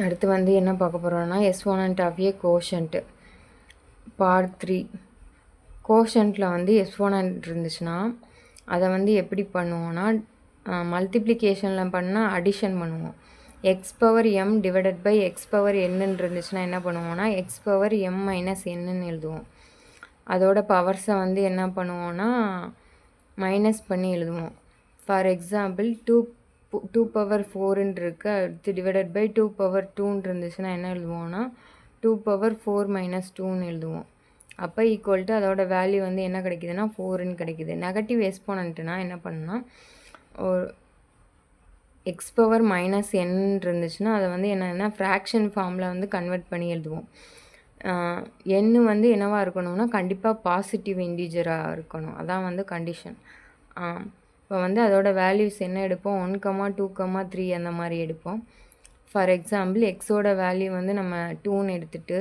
அடுத்து வந்து என்ன பார்க்க போகிறோம்னா exponent of a quotient part 3. கோஷன்ட்டில் வந்து எக்ஸ்போனன்ட் இருந்துச்சுன்னா அதை வந்து எப்படி பண்ணுவோன்னா மல்டிப்ளிகேஷனில் பண்ணால் அடிஷன் பண்ணுவோம். X power m divided by x power என்னன்னு இருந்துச்சுன்னா என்ன பண்ணுவோன்னா எக்ஸ் பவர் எம் மைனஸ் என்னன்னு எழுதுவோம். அதோட பவர்ஸை வந்து என்ன பண்ணுவோன்னா மைனஸ் பண்ணி எழுதுவோம். ஃபார் எக்ஸாம்பிள் டூ பவர் 4ன்னு இருக்குது. அடுத்து டிவைடட் பை 2 பவர் 2ன்னு இருந்துச்சுன்னா என்ன எழுதுவோன்னா 2 பவர் 4 மைனஸ் 2ன்னு எழுதுவோம். அப்போ ஈக்குவல் டு அதோட வேல்யூ வந்து என்ன கிடைக்குதுன்னா 4ன்னு கிடைக்குது. நெகட்டிவ் எக்ஸ்போனன்ட்னா என்ன பண்ணால் ஒரு எக்ஸ் பவர் மைனஸ் என் இருந்துச்சுன்னா அதை வந்து என்னென்னா ஃப்ராக்ஷன் ஃபார்மில் வந்து கன்வெர்ட் பண்ணி எழுதுவோம். எண்ணு வந்து என்னவாக இருக்கணும்னா கண்டிப்பாக பாசிட்டிவ் இன்டிஜராக இருக்கணும். அதான் வந்து கண்டிஷன். இப்போ வந்து அதோட வேல்யூஸ் என்ன எடுப்போம் 1, 2, 3 அந்த மாதிரி எடுப்போம். ஃபார் எக்ஸாம்பிள் எக்ஸோட வேல்யூ வந்து நம்ம 2ன்னு எடுத்துகிட்டு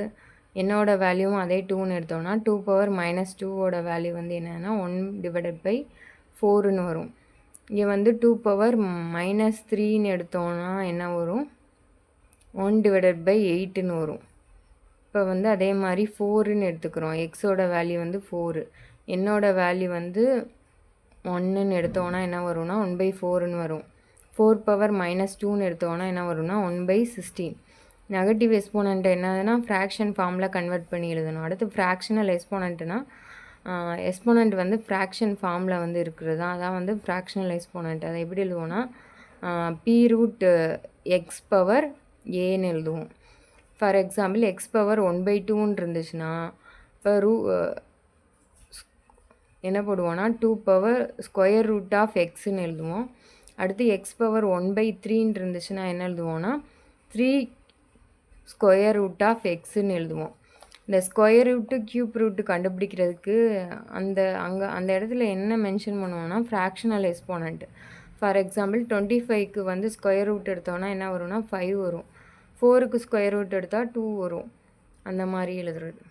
என்னோட வேல்யூவும் அதே 2ன்னு எடுத்தோம்னா 2 பவர் மைனஸ் 2ஓட வேல்யூ வந்து என்னென்னா 1 டிவைடட் பை 4ன்னு வரும். இங்கே வந்து 2 பவர் மைனஸ் 3ன்னு எடுத்தோன்னா என்ன வரும் 1 டிவைடட் பை 8ன்னு வரும். இப்போ வந்து அதே மாதிரி 4ன்னு எடுத்துக்கிறோம். எக்ஸோட வேல்யூ வந்து 4, என்னோட வேல்யூ வந்து 1ன்னு எடுத்தோன்னா என்ன வரும்னா 1/4ன்னு வரும். 4 பவர் மைனஸ் 2ன்னு எடுத்தோன்னா என்ன வரும்னா 1/16. நெகட்டிவ் எக்ஸ்போனண்ட் என்னதுன்னா ஃப்ராக்ஷன் ஃபார்மில் கன்வெர்ட் பண்ணி எழுதணும். அடுத்து ஃப்ராக்ஷனல் எக்ஸ்போனண்ட்னா எக்ஸ்போனண்ட் வந்து ஃப்ராக்ஷன் ஃபார்மில் வந்து இருக்கிறது தான். அதான் வந்து ஃப்ராக்ஷனல் எக்ஸ்போனண்ட். அதை எப்படி எழுதுவோன்னா பி ரூட் எக்ஸ் பவர் ஏன்னு எழுதுவோம். ஃபார் எக்ஸாம்பிள் எக்ஸ் பவர் 1/2ன்னு இருந்துச்சுன்னா இப்போ என்ன போடுவோன்னா 2 பவர் ஸ்கொயர் ரூட் ஆஃப் எக்ஸ்ன்னு எழுதுவோம். அடுத்து எக்ஸ் பவர் 1/3ன்னு இருந்துச்சுன்னா என்ன எழுதுவோன்னா 3 ஸ்கொயர் ரூட் ஆஃப் எக்ஸ்ன்னு எழுதுவோம். இந்த ஸ்கொயர் ரூட்டு க்யூப் ரூட்டு கண்டுபிடிக்கிறதுக்கு அந்த இடத்துல என்ன மென்ஷன் பண்ணுவோன்னா ஃப்ராக்ஷனல் எக்ஸ்போனண்ட். ஃபார் எக்ஸாம்பிள் 25க்கு வந்து ஸ்கொயர் ரூட் எடுத்தோன்னா என்ன வரும்னா 5 வரும். 4க்கு ஸ்கொயர் ரூட் எடுத்தால் 2 வரும். அந்த மாதிரி எழுதுறது.